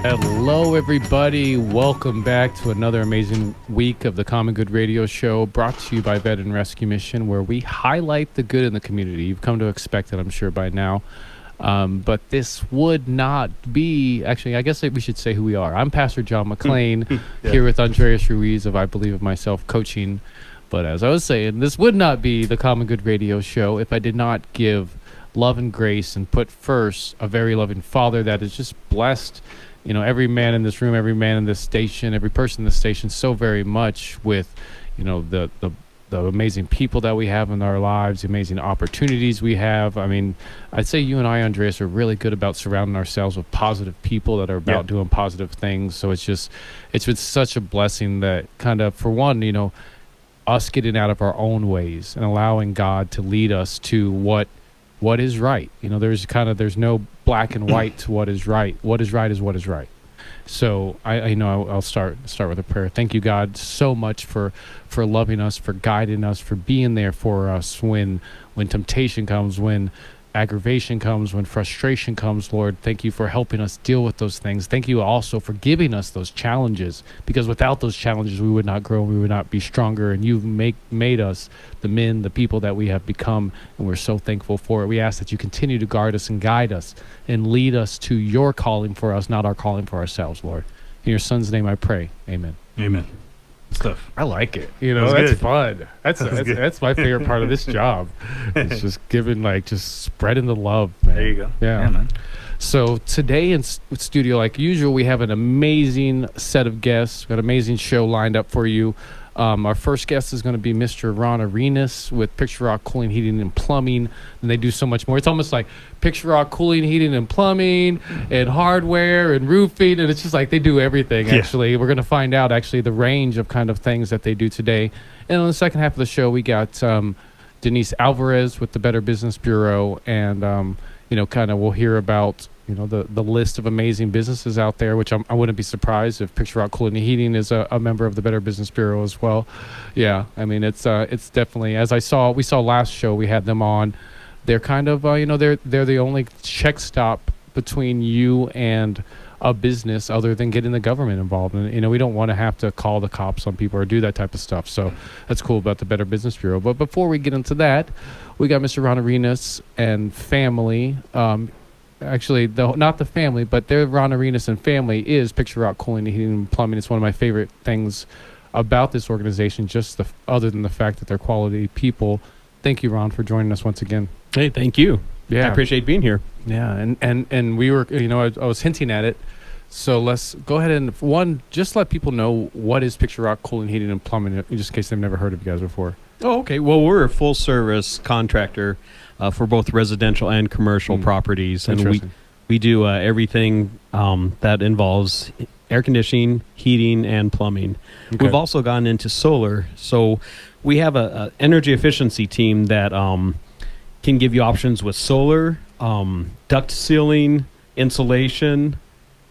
Hello, everybody. Welcome back to another amazing week of the Common Good Radio Show, brought to you by Veteran Rescue Mission, where we highlight the good in the community. You've come to expect it, I'm sure, by now. But this would not be, actually, I guess we should say who we are. I'm Pastor John McClain, here with Andreas Ruiz of I Believe in Myself Coaching. But as I was saying, this would not be the Common Good Radio Show if I did not give love and grace and put first a very loving Father that is just blessed, you know, every man in this room, every man in this station, every person in this station so very much with, you know, the amazing people that we have in our lives, the amazing opportunities we have. I mean, I'd say you and I, Andreas, are really good about surrounding ourselves with positive people that are about doing positive things. So it's been such a blessing that kind of, for one, you know, us getting out of our own ways and allowing God to lead us to what is right. You know, there's no black and white to what is right. What is right is what is right. So I'll start with a prayer. Thank you, God, so much for loving us, for guiding us, for being there for us when temptation comes, when aggravation comes, when frustration comes. Lord, thank you for helping us deal with those things. Thank you also for giving us those challenges, because without those challenges we would not grow, we would not be stronger, and you've made us the men, the people that we have become, and we're so thankful for it. We ask that you continue to guard us and guide us and lead us to your calling for us, not our calling for ourselves, Lord. In your son's name I pray. Amen. Amen. Stuff. I like it. You know, that's good. fun. That's my favorite part of this job. It's just giving, just spreading the love, man. There you go. Yeah, man. So today in studio, like usual, we have an amazing set of guests. We've got an amazing show lined up for you. Our first guest is going to be Mr. Ron Arenas with Picture Rock Cooling, Heating, and Plumbing. And they do so much more. It's almost like Picture Rock Cooling, Heating, and Plumbing, and hardware, and roofing. And it's just like they do everything, actually. We're going to find out, actually, the range of kind of things that they do today. And on the second half of the show, we got Denise Alvarez with the Better Business Bureau. And, we'll hear about the list of amazing businesses out there, which I wouldn't be surprised if Picture Rock Cooling and Heating is a member of the Better Business Bureau as well. Yeah, I mean, it's definitely, as we saw last show, we had them on. They're kind of, they're the only check stop between you and a business other than getting the government involved. And, we don't want to have to call the cops on people or do that type of stuff. So that's cool about the Better Business Bureau. But before we get into that, we got Mr. Ron Arenas and family. Actually, not the family, but their Ron Arenas and family is Picture Rock Cooling, Heating, and Plumbing. It's one of my favorite things about this organization, just other than the fact that they're quality people. Thank you, Ron, for joining us once again. Hey, thank you. Yeah, I appreciate being here. Yeah, and we were, I was hinting at it. So let's go ahead and just let people know what is Picture Rock Cooling, Heating, and Plumbing, just in case they've never heard of you guys before. Oh, okay. Well, we're a full-service contractor for both residential and commercial properties, and we do everything that involves air conditioning, heating, and plumbing. Okay. We've also gone into solar, so we have a energy efficiency team that can give you options with solar, duct sealing, insulation,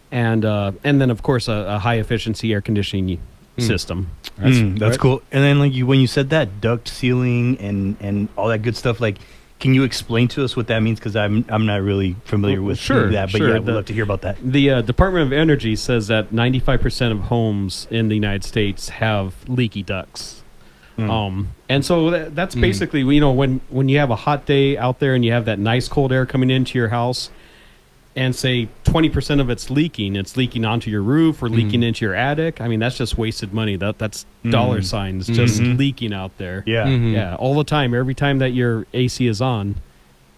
and then of course a high efficiency air conditioning system. That's cool. And then when you said that duct sealing and all that good stuff, can you explain to us what that means? Because I'm not really familiar with that, but we'd love to hear about that. The Department of Energy says that 95% of homes in the United States have leaky ducts. And so that's basically, when you have a hot day out there and you have that nice cold air coming into your house, and say 20% of it's leaking onto your roof or leaking into your attic. I mean, that's just wasted money. That's dollar signs just leaking out there. Yeah. Yeah. All the time. Every time that your AC is on,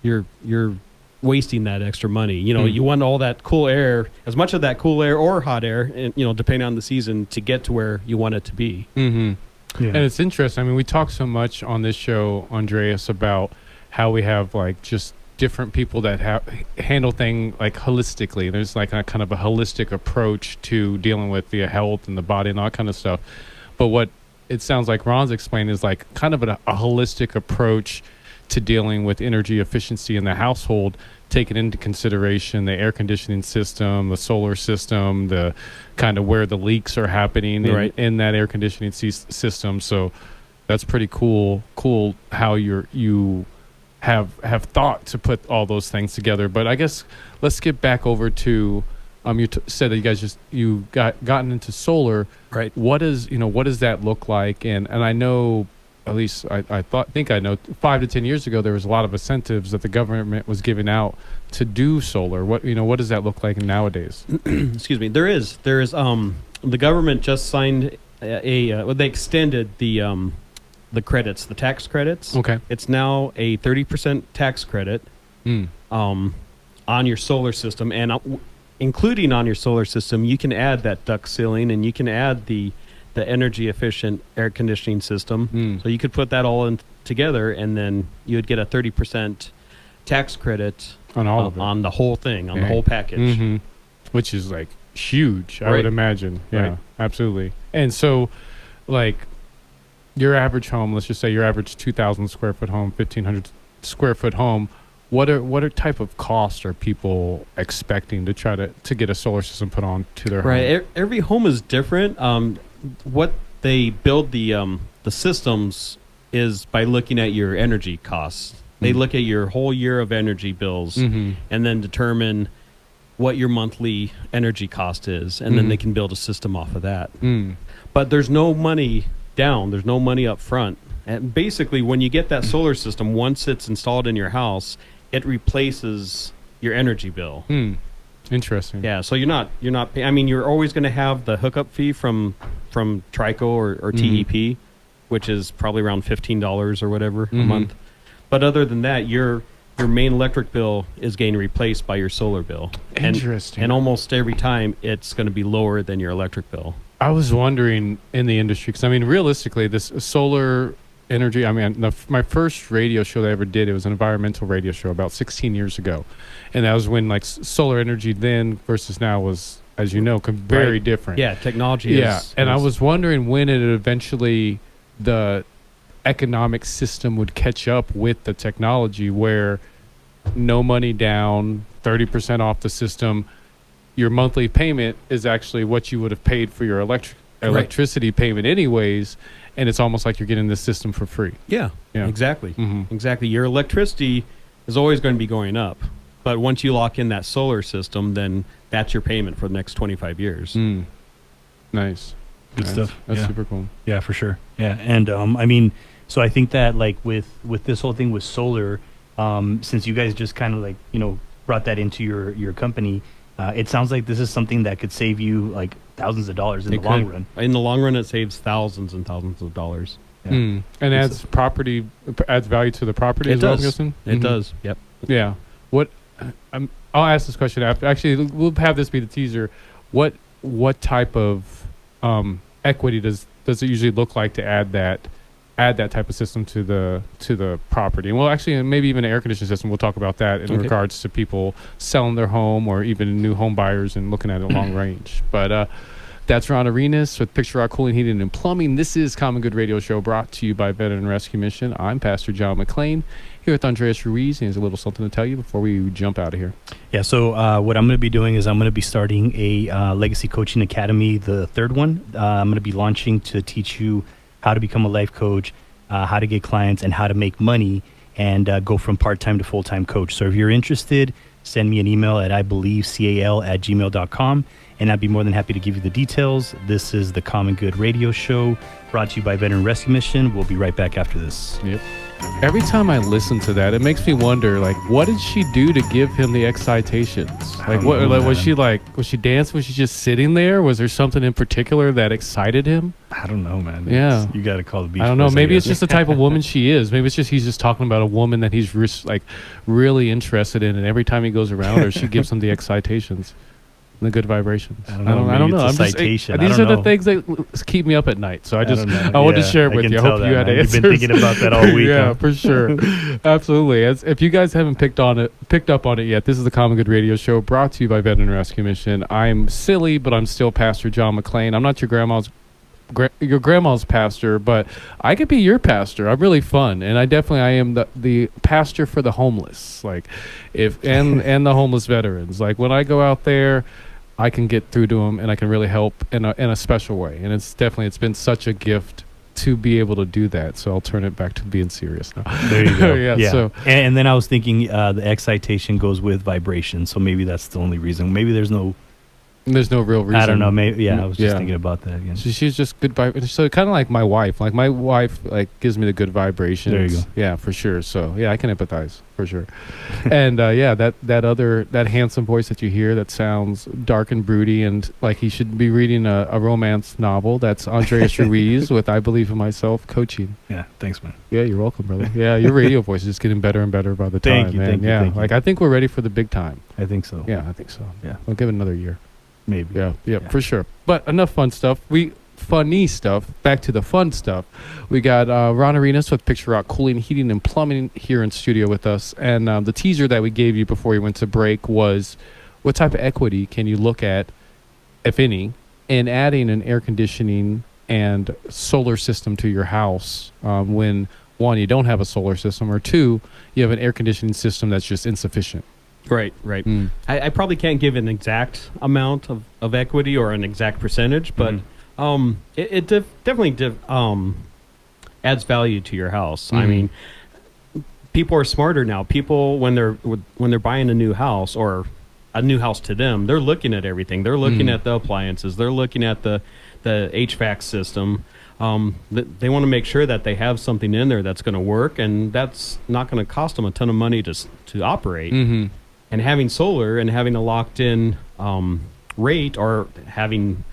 you're wasting that extra money. You want all that cool air, as much of that cool air or hot air, and, depending on the season, to get to where you want it to be. Mm-hmm. Yeah. And it's interesting. I mean, we talk so much on this show, Andreas, about how we have just different people that handle things holistically. There's a kind of a holistic approach to dealing with the health and the body and all that kind of stuff. But what it sounds like Ron's explaining is kind of a holistic approach to dealing with energy efficiency in the household, taking into consideration the air conditioning system, the solar system, the kind of where the leaks are happening in that air conditioning system. So that's pretty cool how you have thought to put all those things together. But I guess let's get back over to You said that you guys you gotten into solar. Right. What does that look like? And I know, at least I think I know, 5 to 10 years ago there was a lot of incentives that the government was giving out to do solar. What does that look like nowadays? Excuse me. There is the government just signed they extended the credits, the tax credits. Okay. It's now a 30% tax credit on your solar system, and including on your solar system, you can add that duct ceiling, and you can add the energy efficient air conditioning system. So you could put that all in together, and then you would get a 30% tax credit on all of it, on the whole thing, on the whole package, which is like huge. I Right. would imagine. Yeah, Right. absolutely. And so, like, your average home, let's just say your average 2,000 square foot home, 1,500 square foot home. What are type of costs are people expecting to try to get a solar system put on to their home? Right. Every home is different. What they build the systems is by looking at your energy costs. They look at your whole year of energy bills and then determine what your monthly energy cost is, and then they can build a system off of that. But there's no money down. There's no money up front. And basically, when you get that solar system, once it's installed in your house, it replaces your energy bill. Interesting. Yeah, so you're not paying. I mean, you're always going to have the hookup fee from Trico or TEP, which is probably around $15 or whatever a month. But other than that, your main electric bill is getting replaced by your solar bill. Interesting. And almost every time, it's going to be lower than your electric bill. I was wondering in the industry, because I mean, realistically, this solar energy. I mean, my first radio show that I ever did, it was an environmental radio show about 16 years ago, and that was when like solar energy then versus now was, as you know, very different. Yeah, technology. And I was wondering when it eventually the economic system would catch up with the technology, where no money down, 30% off the system. Your monthly payment is actually what you would have paid for your electricity payment anyways, and it's almost like you're getting this system for free. Yeah. Exactly. Exactly. Your electricity is always going to be going up, but once you lock in that solar system, then that's your payment for the next 25 years. Nice. Good stuff. That's super cool. Yeah, for sure. Yeah, and I mean, so I think that like with this whole thing with solar, since you guys just kind of like brought that into your company. It sounds like this is something that could save you like thousands of dollars in the long run. In the long run, it saves thousands and thousands of dollars. Yeah. And adds value to the property. It does. I'm guessing? It does. Yep. Yeah. I'll ask this question after. Actually, we'll have this be the teaser. What type of equity does it usually look like to add that type of system to the property? And well, actually, maybe even an air conditioning system. We'll talk about that in regards to people selling their home or even new home buyers and looking at it long range. But that's Ron Arenas with Picture Rock Cooling, Heating, and Plumbing. This is Common Good Radio Show, brought to you by Veteran Rescue Mission. I'm Pastor John McClain here with Andreas Ruiz, and there's a little something to tell you before we jump out of here. Yeah, so what I'm going to be doing is I'm going to be starting a Legacy Coaching Academy, the third one. I'm going to be launching to teach you how to become a life coach, how to get clients, and how to make money and go from part-time to full-time coach. So if you're interested, send me an email at ibelievecal@gmail.com, and I'd be more than happy to give you the details. This is the Common Good Radio Show, brought to you by Veteran Rescue Mission. We'll be right back after this. Yep. Every time I listen to that, it makes me wonder, like, what did she do to give him the excitations? Like, what? Like, was she dancing? Was she just sitting there? Was there something in particular that excited him? I don't know, man. Yeah, you got to call the beach. I don't know. Maybe it's just the type of woman she is. Maybe it's just he's just talking about a woman that he's really interested in, and every time he goes around her, she gives him the excitations. The good vibrations. I don't know. I'm citation. These are the things that keep me up at night. So I wanted to share it with you. I hope you had answers. You've been thinking about that all week. Yeah, for sure. Absolutely. If you guys haven't picked up on it yet, this is the Common Good Radio Show, brought to you by Veteran Rescue Mission. I'm silly, but I'm still Pastor John McClain. I'm not your grandma's pastor, but I could be your pastor. I'm really fun, and I am the pastor for the homeless, and the homeless veterans. Like, when I go out there, I can get through to them, and I can really help in a special way. And it's been such a gift to be able to do that. So I'll turn it back to being serious now. There you go. Yeah. So, and then I was thinking the excitation goes with vibration. So maybe that's the only reason. Maybe there's no There's no real reason. I don't know. Maybe I was just Yeah. thinking about that again. So she's just good vibe. So kind of like my wife. Like my wife, like gives me the good vibrations. There you go. Yeah, for sure. So yeah, I can empathize for sure. And that handsome voice that you hear that sounds dark and broody and like he should be reading a romance novel. That's Andreas Ruiz with I Believe in Myself coaching. Yeah, thanks, man. Yeah, you're welcome, brother. Yeah, your radio voice is just getting better and better by the time. Thank you, man. thank you, Yeah, thank you. like I think we're ready for the big time. I think so. Yeah, I think so. Yeah. We'll give it another year. Maybe. Yeah, for sure. But enough fun stuff. Funny stuff. Back to the fun stuff. We got Ron Arenas with Picture Rock Cooling, Heating, and Plumbing here in studio with us. And the teaser that we gave you before we went to break was what type of equity can you look at, if any, in adding an air conditioning and solar system to your house when, one, you don't have a solar system, or two, you have an air conditioning system that's just insufficient. Right. Mm. I probably can't give an exact amount of equity or an exact percentage, but it definitely adds value to your house. I mean, people are smarter now. People, when they're buying a new house or a new house to them, they're looking at everything. They're looking at the appliances. They're looking at the HVAC system. They want to make sure that they have something in there that's going to work, and that's not going to cost them a ton of money to operate. Mm-hmm. And having solar and having a locked-in rate, or having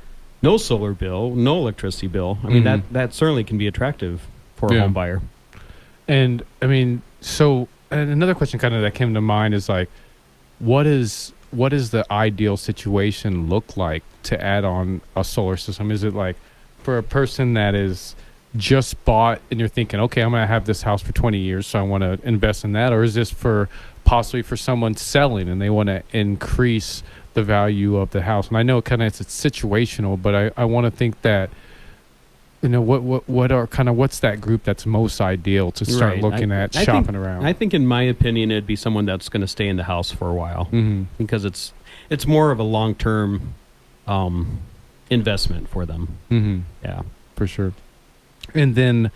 no solar bill, no electricity bill, I mean, that certainly can be attractive for a home buyer. And I mean, so and another question kind of that came to mind is like, what is the ideal situation look like to add on a solar system? Is it like for a person that is just bought and you're thinking, okay, I'm going to have this house for 20 years, so I want to invest in that? Or is this possibly for someone selling and they want to increase the value of the house? And I know kind of it's situational, but I want to think that, you know, what's that group that's most ideal to start looking at shopping around? I think, in my opinion, it'd be someone that's going to stay in the house for a while, because it's more of a long-term investment for them. Mm-hmm. Yeah, for sure. And then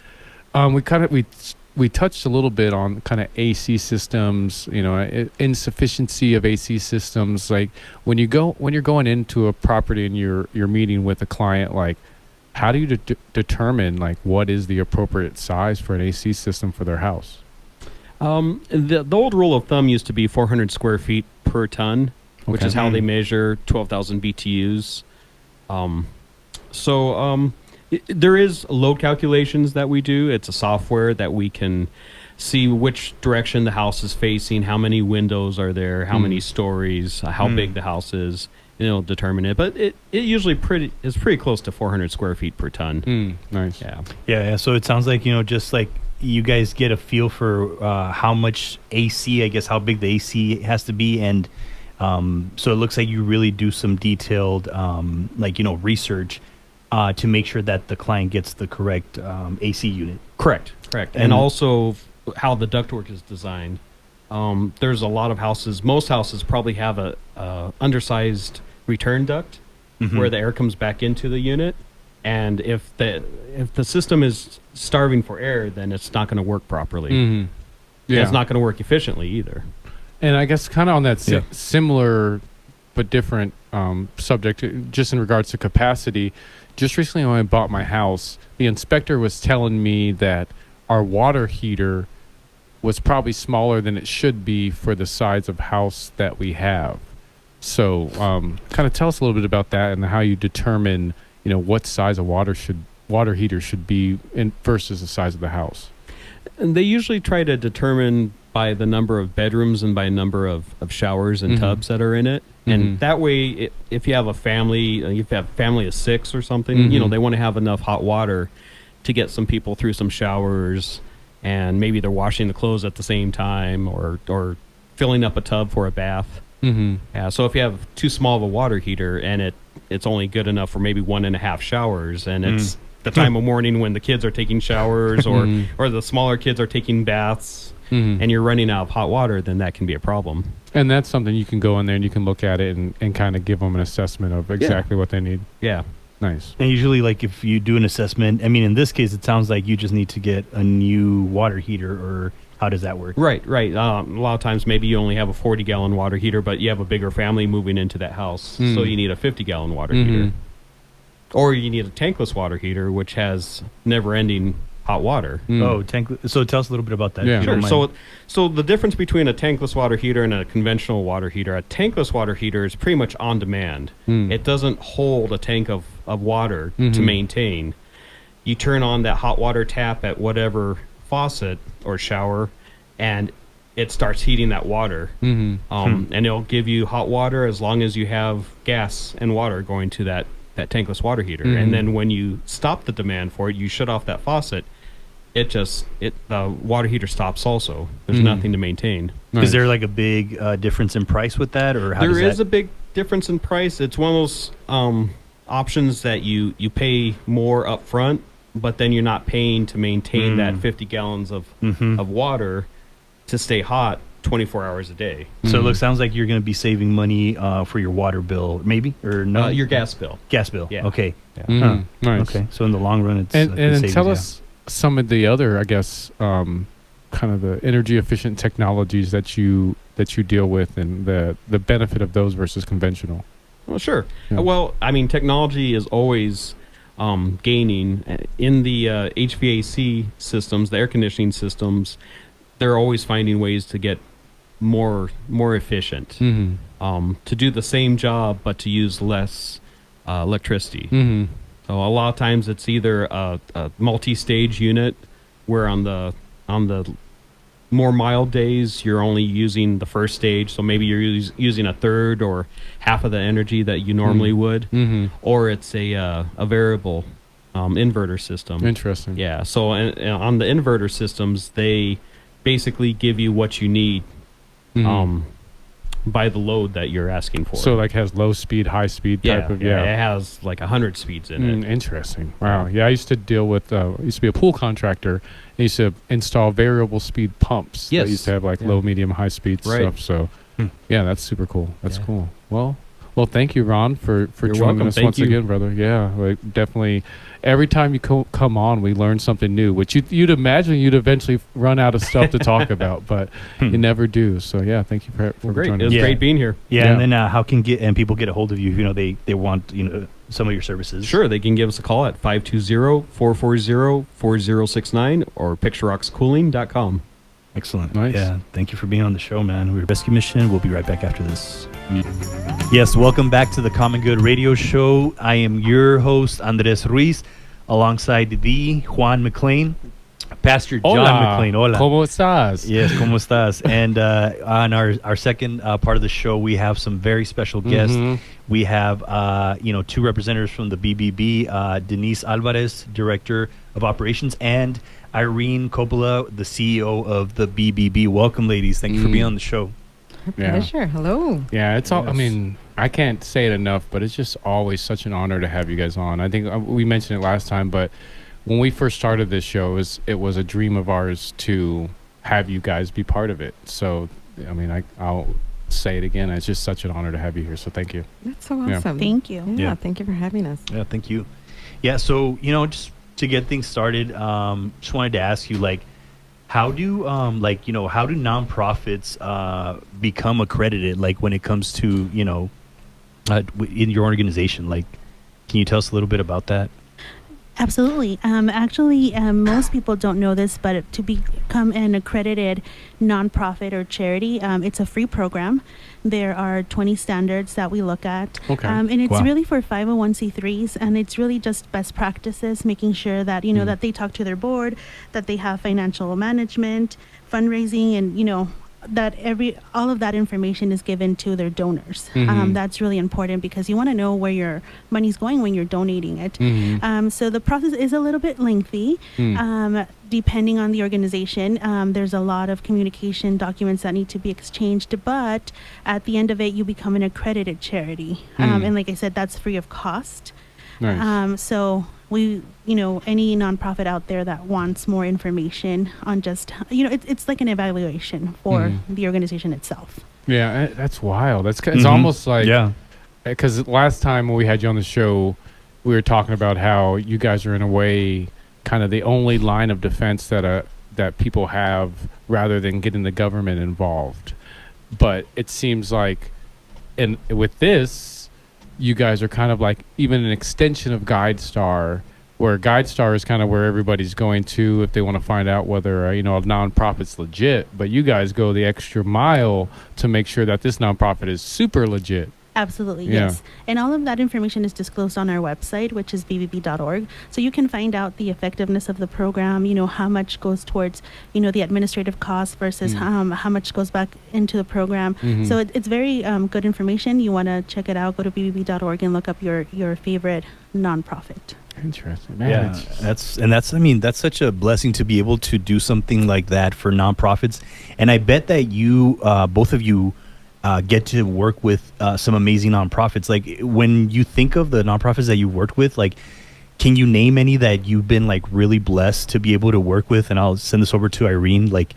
we touched a little bit on kind of AC systems, you know, insufficiency of AC systems. Like when you're going into a property and you're meeting with a client, like how do you determine like what is the appropriate size for an AC system for their house? The old rule of thumb used to be 400 square feet per ton, which is how they measure 12,000 BTUs. There is load calculations that we do. It's a software that we can see which direction the house is facing, how many windows are there, how many stories, how big the house is. It'll determine it, but it usually is pretty close to 400 square feet per ton. Nice. Yeah. So it sounds like, you know, just like you guys get a feel for how much AC, I guess, how big the AC has to be, and so it looks like you really do some detailed, research to make sure that the client gets the correct AC unit. Correct. And also how the ductwork is designed. There's a lot of houses. Most houses probably have a undersized return duct where the air comes back into the unit. And if the system is starving for air, then it's not going to work properly. Yeah. It's not going to work efficiently either. And I guess kind of on that similar but different subject, just in regards to capacity, just recently when I bought my house, the inspector was telling me that our water heater was probably smaller than it should be for the size of house that we have. So kind of tell us a little bit about that and how you determine, you know, what size a water heater should be versus the size of the house. And they usually try to determine by the number of bedrooms and by number of showers and tubs that are in it. And that way, if you have a family, of 6 or something, you know, they want to have enough hot water to get some people through some showers, and maybe they're washing the clothes at the same time, or filling up a tub for a bath. Yeah. So if you have too small of a water heater and it's only good enough for maybe 1.5 showers, and it's the time of morning when the kids are taking showers or the smaller kids are taking baths, and you're running out of hot water, then that can be a problem. And that's something you can go in there and you can look at it and kind of give them an assessment of exactly what they need. Yeah. Nice. And usually, like, if you do an assessment, I mean, in this case, it sounds like you just need to get a new water heater or how does that work? Right. A lot of times maybe you only have a 40-gallon water heater, but you have a bigger family moving into that house, so you need a 50-gallon water heater. Or you need a tankless water heater, which has never-ending hot water. Oh, so tell us a little bit about that. Yeah. if you don't Sure. mind. So the difference between a tankless water heater and a conventional water heater, a tankless water heater is pretty much on demand. It doesn't hold a tank of water to maintain. You turn on that hot water tap at whatever faucet or shower, and it starts heating that water. And it'll give you hot water as long as you have gas and water going to that tankless water heater. And then when you stop the demand for it, you shut off that faucet, the water heater stops also. There's nothing to maintain. Nice. Is there like a big difference in price with that, or how There does is that? a big difference in price. It's one of those options that you pay more up front, but then you're not paying to maintain that 50 gallons of water to stay hot 24 hours a day. So it sounds like you're going to be saving money for your water bill, maybe, or no? Your gas bill. Gas bill. Yeah. Okay. Nice. Okay. So in the long run, it's And good then savings, tell yeah. us some of the other, I guess, kind of the energy efficient technologies that you deal with, and the benefit of those versus conventional. Well, sure. Yeah. Well, I mean, technology is always gaining. In the HVAC systems, the air conditioning systems, they're always finding ways to get more efficient, to do the same job but to use less electricity. So a lot of times it's either a multi-stage unit, where on the more mild days you're only using the first stage, so maybe you're using a third or half of the energy that you normally would, or it's a variable inverter system. Interesting. Yeah. So and on the inverter systems, they basically give you what you need by the load that you're asking for. So like has low speed, high speed type of it has like 100 speeds in it. Interesting. Wow. Yeah, I used to deal with I used to be a pool contractor. I used to install variable speed pumps. Yes. That used to have like low, medium, high speed Right. stuff. So yeah, that's super cool. That's Yeah. cool. Well, thank you, Ron, for You're joining welcome. us Thank once you. again, brother. Yeah, like definitely. Every time you come on, we learn something new, which you'd imagine you'd eventually run out of stuff to talk about, but you never do. So yeah, thank you for Great. joining It us. was Yeah. great being here. Yeah, Yeah. and then how can people get a hold of you if they want some of your services? Sure, they can give us a call at 520-440-4069 or picturerockscooling.com. Excellent. Nice. Yeah, thank you for being on the show, man. We're Rescue Mission. We'll be right back after this. Yes, welcome back to the Common Good Radio Show. I am your host, Andres Ruiz, alongside the Juan McLean, Pastor John McLean. Hola. ¿Cómo estás? Yes, ¿cómo estás? And on our second part of the show, we have some very special guests. We have, two representatives from the BBB, Denise Alvarez, Director of Operations, and Irene Coppola, the CEO of the BBB. Welcome, ladies. Thank you for being on the show. Yeah. Pleasure. Hello. Yeah, it's all. I Yes. mean, I can't say it enough, but it's just always such an honor to have you guys on. I think we mentioned it last time, but when we first started this show, it was a dream of ours to have you guys be part of it. So, I mean, I'll say it again. It's just such an honor to have you here. So, thank you. That's so Yeah. awesome. Thank you. Yeah, Yeah. thank you for having us. Yeah, thank you. Yeah, so just to get things started, just wanted to ask you, like, how do nonprofits become accredited? Like when it comes to in your organization, like, can you tell us a little bit about that? Absolutely. Actually, most people don't know this, but to become an accredited nonprofit or charity, it's a free program. There are 20 standards that we look at. Okay. And it's Wow. really for 501c3s, and it's really just best practices, making sure that, that they talk to their board, that they have financial management, fundraising, and, that all of that information is given to their donors. That's really important because you want to know where your money's going when you're donating it. So the process is a little bit lengthy, depending on the organization. There's a lot of communication documents that need to be exchanged, but at the end of it, you become an accredited charity. And like I said, that's free of cost. Nice. So we, any nonprofit out there that wants more information on just, it's like an evaluation for the organization itself. Yeah, that's wild. It's almost like, because last time when we had you on the show, we were talking about how you guys are in a way kind of the only line of defense that that people have rather than getting the government involved. But it seems like, and with this, you guys are kind of like even an extension of GuideStar, where GuideStar is kind of where everybody's going to if they want to find out whether a nonprofit's legit. But you guys go the extra mile to make sure that this nonprofit is super legit. Absolutely, Yeah. yes. And all of that information is disclosed on our website, which is bbb.org. So you can find out the effectiveness of the program, how much goes towards, the administrative costs versus how much goes back into the program. Mhm. So it's very good information. You want to check it out, go to bbb.org and look up your favorite nonprofit. Interesting, man. Yeah, that's such a blessing to be able to do something like that for nonprofits. And I bet that you, both of you, get to work with some amazing nonprofits. Like, when you think of the nonprofits that you worked with, like, can you name any that you've been like really blessed to be able to work with? And I'll send this over to Irene. Like,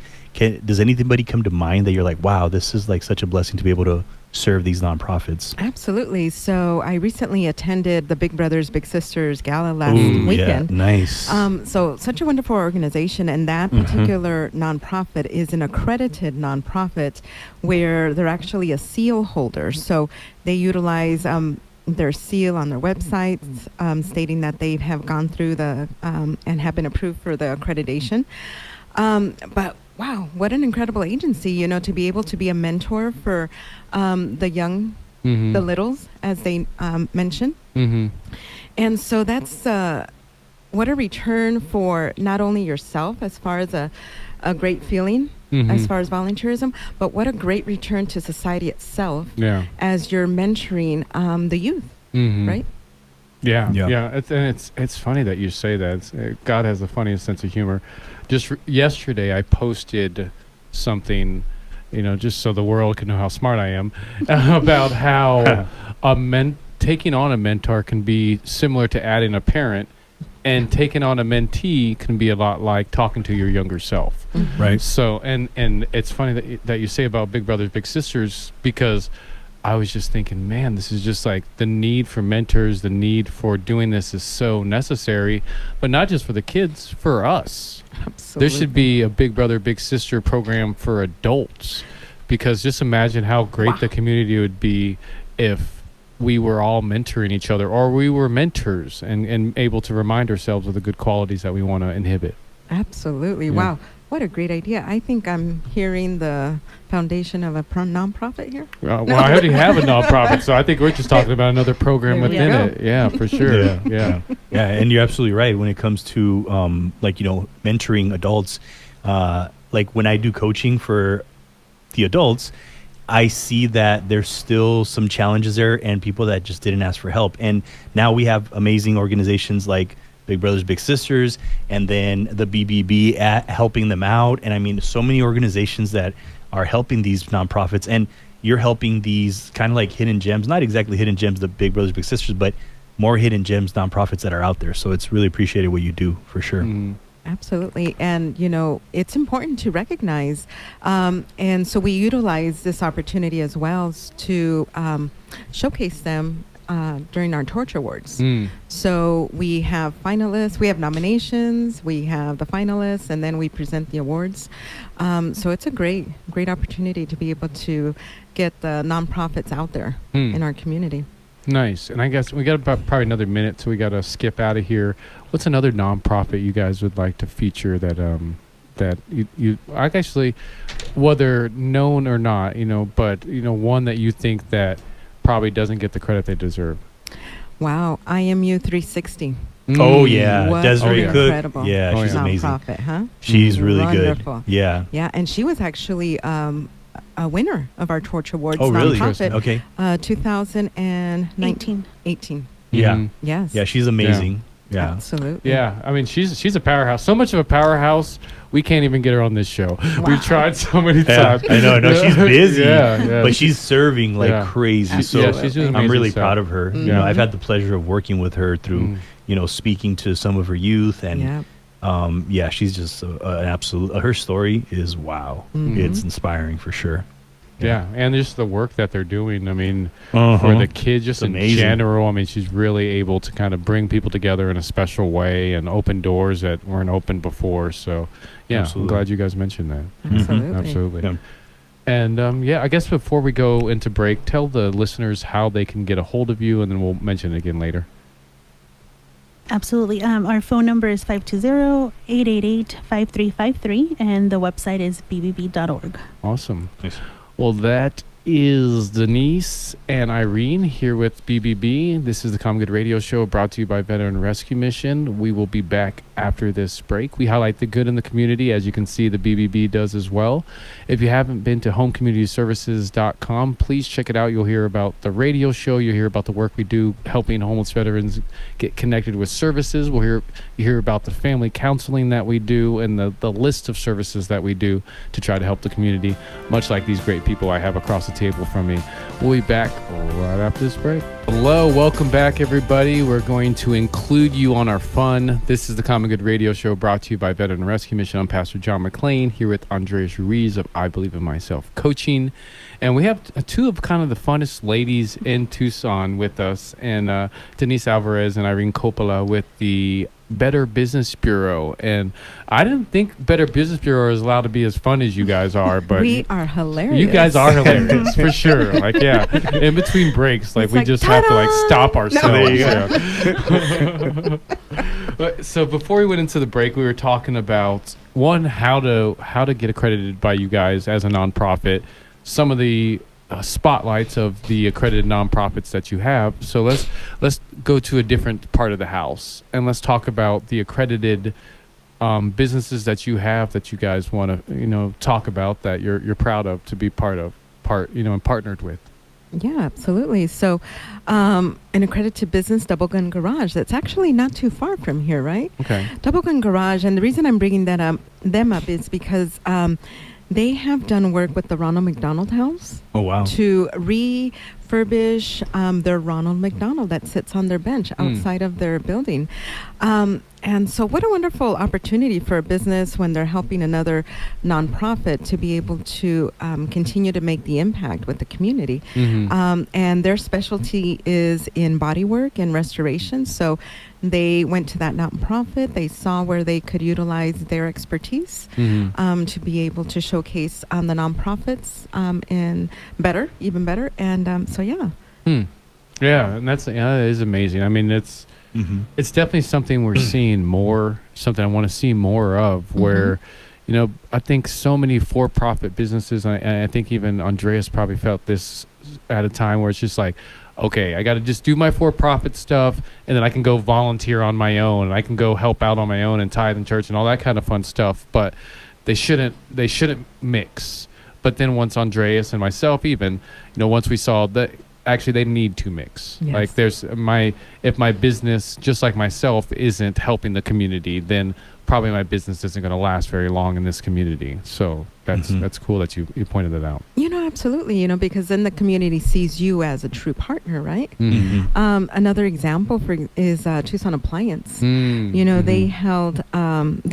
does anybody come to mind that you're like, wow, this is like such a blessing to be able to serve these nonprofits? Absolutely. So I recently attended the Big Brothers Big Sisters Gala last Ooh, weekend. Yeah, nice. So such a wonderful organization, and that particular nonprofit is an accredited nonprofit where they're actually a seal holder. So they utilize their seal on their websites, stating that they have gone through the and have been approved for the accreditation. But wow, what an incredible agency, to be able to be a mentor for the young, Mhm. the littles, as they mentioned. Mhm. And so that's what a return for not only yourself as far as a great feeling Mhm. as far as volunteerism, but what a great return to society itself Yeah. as you're mentoring the youth, Mhm. right? Yeah, Yeah. yeah. It's funny that you say that. God has the funniest sense of humor. Just yesterday, I posted something, just so the world can know how smart I am, about how taking on a mentor can be similar to adding a parent, and taking on a mentee can be a lot like talking to your younger self. Right. So, and it's funny that you say about Big Brothers Big Sisters, because I was just thinking, man, this is just like the need for mentors, the need for doing this is so necessary, but not just for the kids, for us. Absolutely. There should be a Big Brother Big Sister program for adults, because just imagine how great the community would be if we were all mentoring each other, or we were mentors and able to remind ourselves of the good qualities that we want to inhibit. Absolutely. Yeah. Wow. What a great idea. I think I'm hearing the foundation of a nonprofit here. Well, I already have a nonprofit, so I think we're just talking about another program There we within go. it. Yeah, for sure. Yeah. Yeah. Yeah, and you're absolutely right when it comes to mentoring adults. Like, when I do coaching for the adults, I see that there's still some challenges there and people that just didn't ask for help. And now we have amazing organizations like Big Brothers Big Sisters, and then the BBB helping them out. And I mean, so many organizations that are helping these nonprofits, and you're helping these kind of like hidden gems, not exactly hidden gems, the Big Brothers Big Sisters, but more hidden gems nonprofits that are out there. So it's really appreciated what you do, for sure. Mm. Absolutely. And, it's important to recognize. And so we utilize this opportunity as well to showcase them during our Torch Awards. Mm. So we have finalists, we have nominations, we have the finalists, and then we present the awards. So it's a great opportunity to be able to get the nonprofits out there Hmm. in our community. Nice. And I guess we got about probably another minute, so we got to skip out of here. What's another nonprofit you guys would like to feature that that you actually, whether known or not, but one that you think that probably doesn't get the credit they deserve? Wow. IMU 360. Oh, yeah. What Desiree an Cook. incredible Yeah, Oh, she's yeah. amazing. nonprofit, huh? She's really Wonderful. good. Yeah. Yeah, and she was actually a winner of our Torch Awards Oh, really? nonprofit, Okay. 2018. 18. Yeah. Mhm. Yes. Yeah, she's amazing. Yeah. Absolutely. Yeah, I mean, she's a powerhouse. So much of a powerhouse, we can't even get her on this show. Wow. We've tried so many Yeah, times. I know. She's busy, yeah. but she's serving like Yeah. crazy. So Yeah, she's doing I'm amazing really stuff. proud of her. You Yeah. know, I've had the pleasure of working with her through, speaking to some of her youth, and she's just an absolute. Her story is wow. Mhm. It's inspiring for sure. Yeah, and just the work that they're doing. I mean, Uh-huh. for the kids, just It's in amazing. general. I mean, she's really able to kind of bring people together in a special way and open doors that weren't open before. So, yeah, Absolutely. I'm glad you guys mentioned that. Absolutely. Absolutely. Yeah. And I guess before we go into break, tell the listeners how they can get a hold of you, and then we'll mention it again later. Absolutely. Our phone number is 520-888-5353, and the website is bbb.org. Awesome. Nice. Well, that is Denise and Irene here with BBB. This is the Common Good Radio Show brought to you by Veteran Rescue Mission. We will be back after this break. We highlight the good in the community, as you can see the BBB does as well. If you haven't been to homecommunityservices.com, please check it out. You'll hear about the radio show. You'll hear about the work we do helping homeless veterans get connected with services. You hear about the family counseling that we do and the list of services that we do to try to help the community, much like these great people I have across the table from me. We'll be back right after this break. Hello, welcome back, everybody. We're going to include you on our fun. This is the Common Good Radio Show brought to you by Veteran Rescue Mission. I'm Pastor John McClain here with Andreas Ruiz of I Believe in Myself Coaching. And we have two of kind of the funnest ladies in Tucson with us, and Denise Alvarez and Irene Coppola with the Better Business Bureau. And I didn't think Better Business Bureau is allowed to be as fun as you guys are, but We are hilarious. you guys are hilarious for sure. Like, yeah, in between breaks, like It's we like, just have to like ta-da! stop No. ourselves. There Yeah. But, so before we went into the break, we were talking about how to get accredited by you guys as a nonprofit. Some of the spotlights of the accredited nonprofits that you have. So let's go to a different part of the house and let's talk about the accredited businesses that you have that you guys want to talk about, that you're proud of to be and partnered with. Yeah, absolutely. So, an accredited business, Double Gun Garage, that's actually not too far from here, right? Okay. Double Gun Garage, and the reason I'm bringing them up is because they have done work with the Ronald McDonald House Oh, wow. to refurbish their Ronald McDonald that sits on their bench outside of their building. And so what a wonderful opportunity for a business when they're helping another nonprofit to be able to continue to make the impact with the community. Mm-hmm. And their specialty is in bodywork and restoration. So they went to that nonprofit. They saw where they could utilize their expertise Mm-hmm. to be able to showcase the nonprofits in even better. And so, yeah. Yeah, and that is amazing. I mean, it's definitely something we're seeing more, something I want to see more of, where, I think so many for-profit businesses, and I think even Andreas probably felt this at a time where it's just like, okay, I got to just do my for-profit stuff, and then I can go volunteer on my own, and I can go help out on my own and tithe in church and all that kind of fun stuff. But they shouldn't mix. But then once Andreas and myself, even, once we saw that actually they need to mix. Yes. Like if my business, just like myself, isn't helping the community, then probably my business isn't going to last very long in this community. So that's cool that you pointed that out. Absolutely, because then the community sees you as a true partner, right? Mm-hmm. Another example is Tucson Appliance. They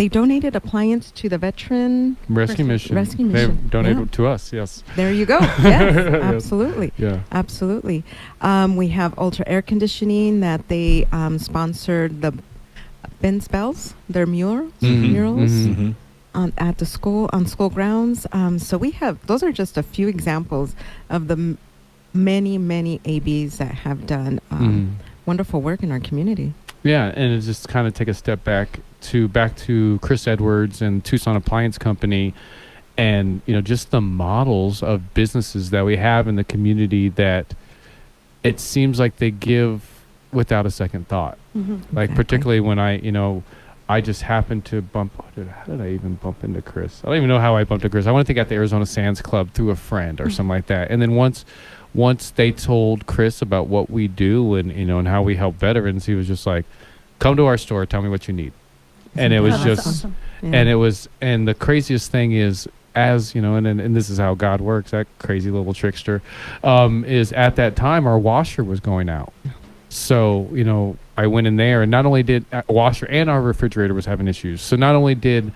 donated appliance to the Veteran Rescue Mission. Rescue They Mission. donated to us, yes. There you go. Yes, absolutely. Yeah. Absolutely. We have Ultra Air Conditioning that they sponsored the Ben's Bells, their murals Mhm. at the school, on school grounds. So those are just a few examples of the many, many ABs that have done wonderful work in our community. Yeah, and it just kind of take a step back to Chris Edwards and Tucson Appliance Company, and just the models of businesses that we have in the community that it seems like they give without a second thought. Like Exactly. particularly when I just happened to how did I even bump into Chris? I don't even know how I bumped into Chris. I want to think at the Arizona Sands Club through a friend or something like that. And then once they told Chris about what we do and how we help veterans, he was just like, come to our store, tell me what you need. And it was That's just, awesome. Yeah. and the craziest thing is, as and this is how God works, that crazy little trickster, is at that time our washer was going out. So, I went in there, and not only did a washer and our refrigerator was having issues. So not only did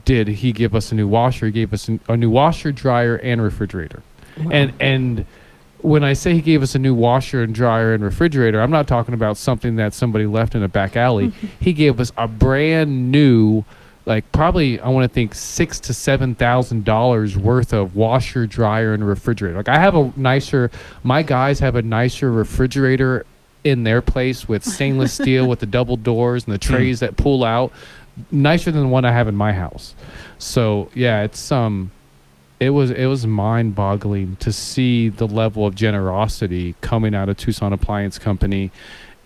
he give us a new washer, he gave us a new washer, dryer, and refrigerator. And when I say he gave us a new washer and dryer and refrigerator, I'm not talking about something that somebody left in a back alley. He gave us a brand new, like probably I want to think $6,000 to $7,000 worth of washer, dryer, and refrigerator. Like I have my guys have a nicer refrigerator in their place with stainless steel with the double doors and the trays that pull out, nicer than the one I have in my house. So yeah, it's it was mind-boggling to see the level of generosity coming out of Tucson Appliance Company,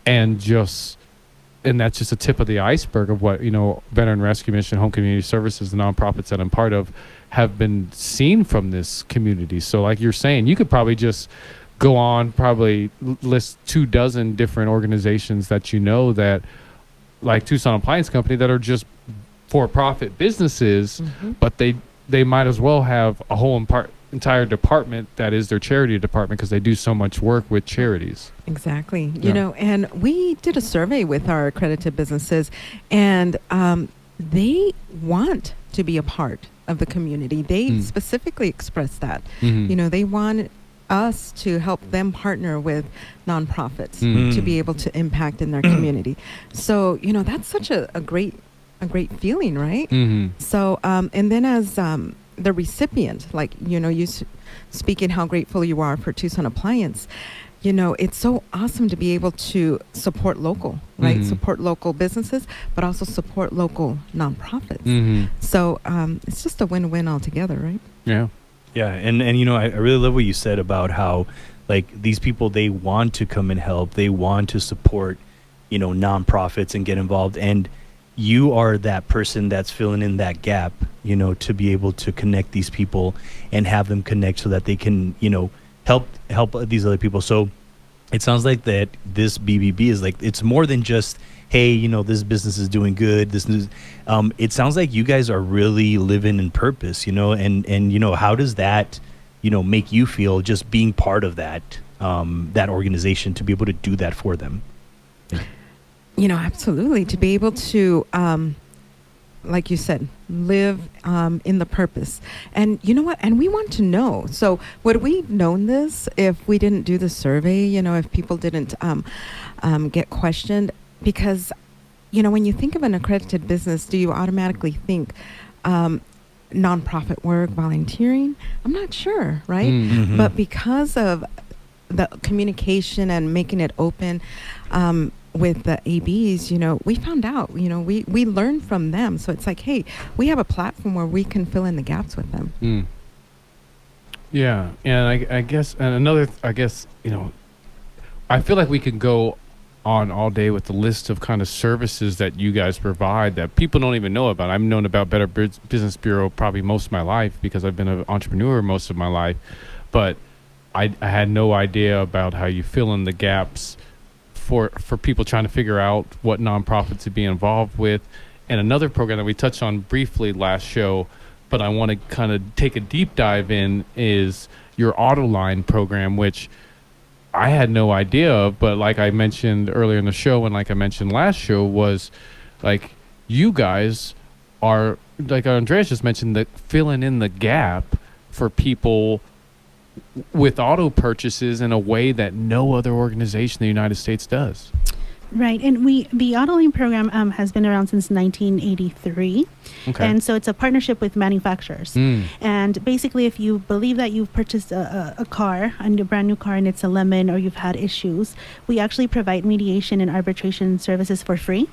and that's just a tip of the iceberg of what, Veteran Rescue Mission, Home Community Services, the nonprofits that I'm part of, have been seen from this community. So like you're saying, you could probably just go on, probably list 24 different organizations that that, like Tucson Appliance Company, that are just for-profit businesses, but they might as well have a whole entire department that is their charity department, because they do so much work with charities. Exactly. And we did a survey with our accredited businesses, and they want to be a part of the community. They specifically expressed that. They want us to help them partner with nonprofits to be able to impact in their community. So, that's such a great feeling, right? So, and then as the recipient, like, you speaking how grateful you are for Tucson Appliance, it's so awesome to be able to support local, right? Support local businesses, but also support local nonprofits. So it's just a win-win altogether, right? Yeah. Yeah. And I really love what you said about how, like, these people, they want to come and help. They want to support, nonprofits and get involved. And you are that person that's filling in that gap, to be able to connect these people and have them connect so that they can, help these other people. So it sounds like that this BBB is like, it's more than just, hey, this business is doing good. It sounds like you guys are really living in purpose, and how does that, make you feel just being part of that organization, to be able to do that for them? Absolutely. To be able to, like you said, live in the purpose. And you know what? And we want to know. So would we have known this if we didn't do the survey, if people didn't get questioned? Because, when you think of an accredited business, do you automatically think nonprofit work, volunteering? I'm not sure, right? But because of the communication and making it open, with the ABs, we found out, we learned from them. So it's like, hey, we have a platform where we can fill in the gaps with them. Yeah. And I guess I feel like we could go on all day with the list of kind of services that you guys provide that people don't even know about. I've known about Better Business Bureau probably most of my life because I've been an entrepreneur most of my life, but I had no idea about how you fill in the gaps for people trying to figure out what nonprofits to be involved with. And another program that we touched on briefly last show, but I want to kind of take a deep dive in, is your Autoline program, which I had no idea of, but like I mentioned earlier in the show, and like I mentioned last show, was like you guys are, like Andreas just mentioned, that filling in the gap for people with auto purchases in a way that no other organization in the United States does. Right, and the Autoline program has been around since 1983, and so it's a partnership with manufacturers. And basically, if you believe that you've purchased a car, a brand new car, and it's a lemon, or you've had issues, we actually provide mediation and arbitration services for free.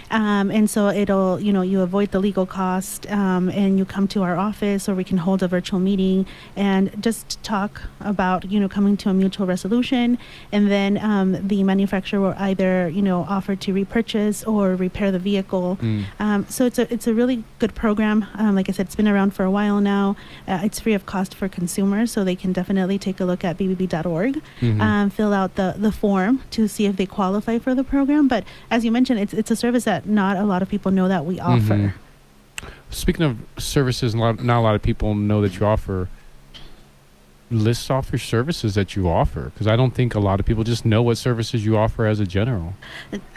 And so it'll, you avoid the legal cost, and you come to our office, or we can hold a virtual meeting and just talk about, coming to a mutual resolution, and then the manufacturer will either offer to repurchase or repair the vehicle. So it's a really good program. Like I said, it's been around for a while now. It's free of cost for consumers, so they can definitely take a look at bbb.org, fill out the form to see if they qualify for the program. But as you mentioned, it's a service that not a lot of people know that we offer. Speaking of services, not a lot of people know that you offer. List off your services that you offer, because I don't think a lot of people just know what services you offer as a general.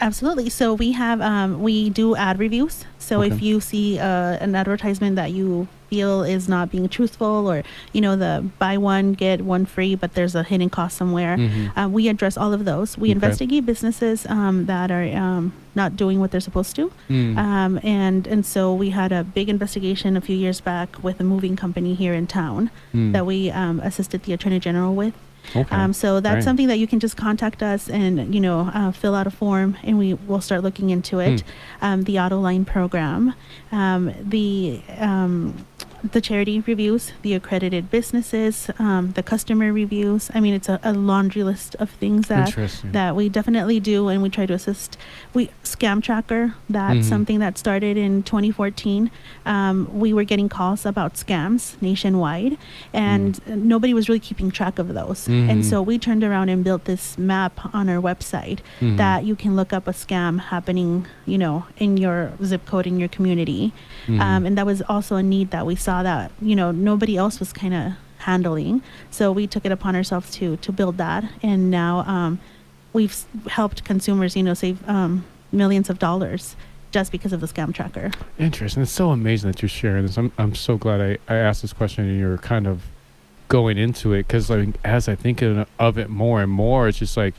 Absolutely. So we have we do ad reviews. So if you see an advertisement that you feel is not being truthful, or the buy one get one free, but there's a hidden cost somewhere. We address all of those. We investigate businesses that are not doing what they're supposed to, and so we had a big investigation a few years back with a moving company here in town that we assisted the Attorney General with. Okay. So that's Right. something that you can just contact us and fill out a form, and we will start looking into it. The auto line program, the charity reviews, the accredited businesses, the customer reviews. I mean, it's a laundry list of things Interesting. that we definitely do, and we try to assist. Scam Tracker, that's something that started in 2014. We were getting calls about scams nationwide, and nobody was really keeping track of those. And so we turned around and built this map on our website that you can look up a scam happening, in your zip code, in your community. And that was also a need that we saw that, nobody else was kind of handling. So we took it upon ourselves to build that. And now we've helped consumers, save millions of dollars just because of the Scam Tracker. Interesting. It's so amazing that you're sharing this. I'm so glad I asked this question and you're kind of going into it, because as I think of it more and more, it's just like,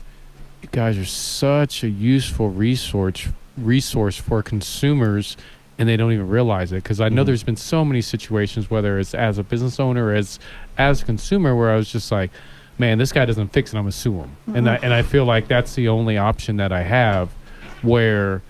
you guys are such a useful resource for consumers, and they don't even realize it. Because I know there's been so many situations, whether it's as a business owner or as a consumer, where I was just like, man, this guy doesn't fix it, I'm gonna sue him. And I feel like that's the only option that I have, where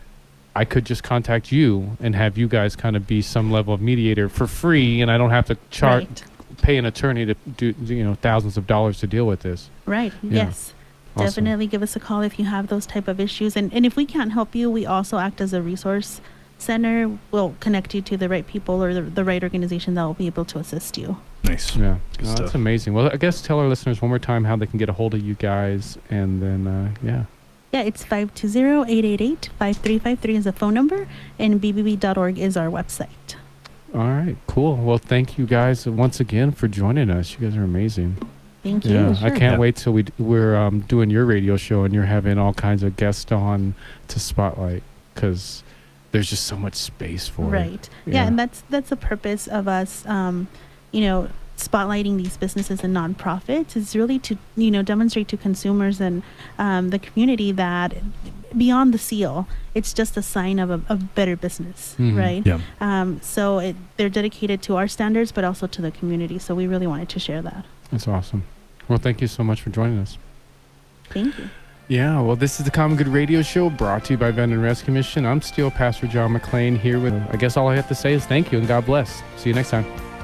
I could just contact you and have you guys kind of be some level of mediator for free, and I don't have to Right. pay an attorney to do thousands of dollars to deal with this. Right. Yeah. Yes. Awesome. Definitely give us a call if you have those type of issues. And if we can't help you, we also act as a resource center. We'll connect you to the right people or the right organization that will be able to assist you. Nice. Yeah, Good that's stuff. amazing. Well, I guess tell our listeners one more time how they can get a hold of you guys, and then Yeah, it's 520-888-5353 is the phone number, and bbb.org is our website. All right, cool. Well, thank you guys once again for joining us. You guys are amazing. Thank you. Yeah, I can't Yeah. wait till we're doing your radio show and you're having all kinds of guests on to spotlight, because there's just so much space for it. Right. Yeah, and that's the purpose of us, spotlighting these businesses and nonprofits, is really to demonstrate to consumers and the community that beyond the seal, it's just a sign of a better business, right? Yeah. So they're dedicated to our standards, but also to the community. So we really wanted to share that. That's awesome. Well, thank you so much for joining us. Thank you. Yeah, well, this is the Common Good Radio Show, brought to you by Veteran Rescue Mission. I'm still Pastor John McClain here with, I guess all I have to say is thank you and God bless. See you next time.